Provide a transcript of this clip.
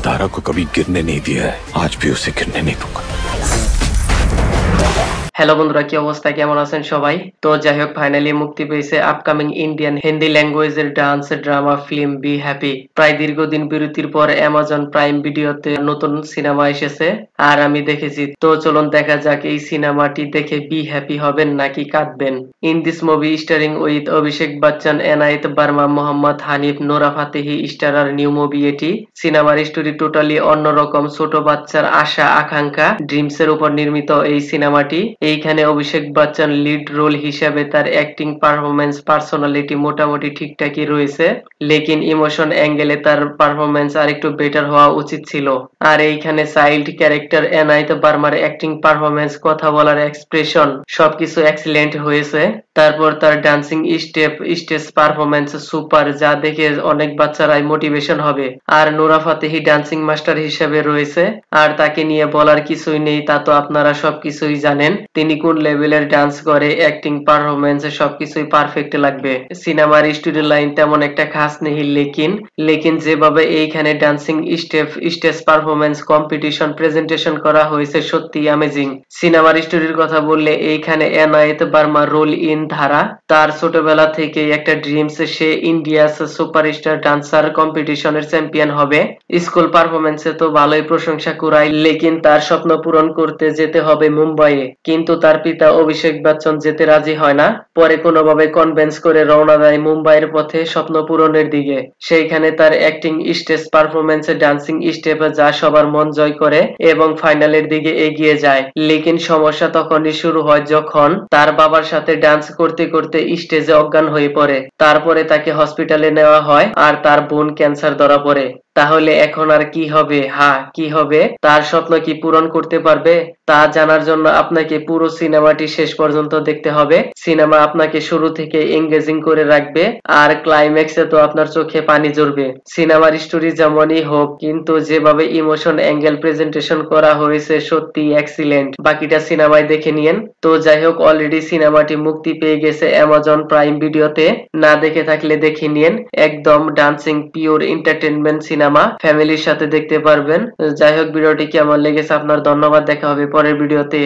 धारा को कभी गिरने नहीं दिया है, आज भी उसे गिरने नहीं दूंगा। হ্যালো বন্ধুরা, কি অবস্থা, কেমন আছেন সবাই? তো যাই হোক, ফাইনালি মুক্তি পেয়েছে আপকামিং ইন্ডিয়ান হিন্দি ল্যাঙ্গুয়েজের dance drama film be happy. প্রায় দীর্ঘদিন বিরতির পর অ্যামাজন প্রাইম ভিডিওতে নতুন সিনেমা এসেছে আর আমি দেখেছি। তো চলুন দেখা যাক এই সিনেমাটি দেখে বি হ্যাপি হবেন নাকি কাঁদবেন। In this movie steering with Abhishek Bachchan, Enayet Burma, Mohammad Hanif, Nora Fatehi starrer new movie এটি। সিনেমার স্টোরি টোটালি অন্যরকম, ছোট বাচ্চার আশা আকাঙ্ক্ষা ড্রিমস এর উপর নির্মিত এই সিনেমাটি। এইখানে অভিষেক বচ্চন লিড রোল হিসাবে তার অ্যাক্টিং পারফরমেন্স পার্সোনালিটি মোটামুটি ঠিকঠাকই রয়েছে, লেকিন ইমোশন অ্যাঙ্গেলে তার পারফরমেন্স আর একটু বেটার হওয়া উচিত ছিল। আর এইখানে চাইল্ড ক্যারেক্টার এনায়েত বার্মার অ্যাক্টিং পারফরমেন্স, কথা বলার এক্সপ্রেশন সবকিছু এক্সিলেন্ট হয়েছে। তারপর তার ডান্সিং স্টেজ পারফরমেন্স সুপার, যা দেখে অনেক বাচ্চারাই মোটিভেশন হবে। আর নোরা ফাতেহি ডান্সিং মাস্টার হিসেবে রয়েছে, আর তাকে নিয়ে বলার কিছুই নেই, তা তো আপনারা সবকিছুই জানেন তিনি কোন লেভেলের ডান্স করে। অ্যাক্টিং পারফরমেন্স সবকিছুই পারফেক্ট লাগবে। সিনেমার স্টোরি লাইন তেমন একটা খাস নেই, লেকিন যেভাবে এইখানে dancing stage performance competition presentation করা হয়েছে সত্যি অ্যামেজিং। সিনেমার স্টোরির কথা বললে এইখানে এনায়েত বার্মা রোল ইন ধারা। তার ছোটবেলা থেকেই একটা ড্রিমস, সে ইন্ডিয়াস সুপারস্টার ডান্সার কম্পিটিশনের চ্যাম্পিয়ন হবে। স্কুল পারফরমেন্সে তো ভালোই প্রশংসা কুড়ায়, লেকিন তার স্বপ্ন পূরণ করতে যেতে হবে মুম্বাইয়ে। কিন্তু তার পিতা অভিষেক বচ্চন যেতে রাজি হয় না, পরে কোনোভাবে কনভিন্স করে রওনা দেয় মুম্বাইয়ের পথে স্বপ্ন পূরণের দিকে। সেইখানে তার acting stage performance dancing step যা সবার মন জয় করে এবং ফাইনালের দিকে এগিয়ে যায়। লেকিন সমস্যা তখনই শুরু হয় যখন তার বাবার সাথে ডান্স করতে করতে স্টেজে অজ্ঞান হয়ে পড়ে। তারপরে তাকে হসপিটালে নেওয়া হয় আর তার বোন ক্যান্সার ধরা পড়ে। তাহলে এখন আর কি হবে? কি হবে? তার স্বপ্ন কি পূরণ করতে পারবে? তা জানার জন্য আপনাকে পুরো সিনেমাটি শেষ পর্যন্ত দেখতে হবে। সিনেমা আপনাকে শুরু থেকে এঙ্গেজিং করে রাখবে আর ক্লাইম্যাক্সে তো আপনার চোখে পানি ঝরবে। সিনেমার স্টোরি যেমনই হোক, কিন্তু যেভাবে ইমোশন অ্যাঙ্গেল প্রেজেন্টেশন করা হয়েছে সত্যি এক্সিলেন্ট। বাকিটা সিনেমায় দেখে নিয়েন। তো যাই হোক, অলরেডি সিনেমাটি মুক্তি পেয়ে গেছে অ্যামাজন প্রাইম ভিডিওতে, না দেখে থাকলে দেখে নিয়েন। একদম ডান্সিং পিওর এন্টারটেনমেন্ট সিনেমা, ফ্যামিলির সাথে দেখতে পারবেন। যাই হোক, ভিডিওটি কেমন লেগেছে আপনার ধন্যবাদ, দেখা হবে পরের ভিডিওতে।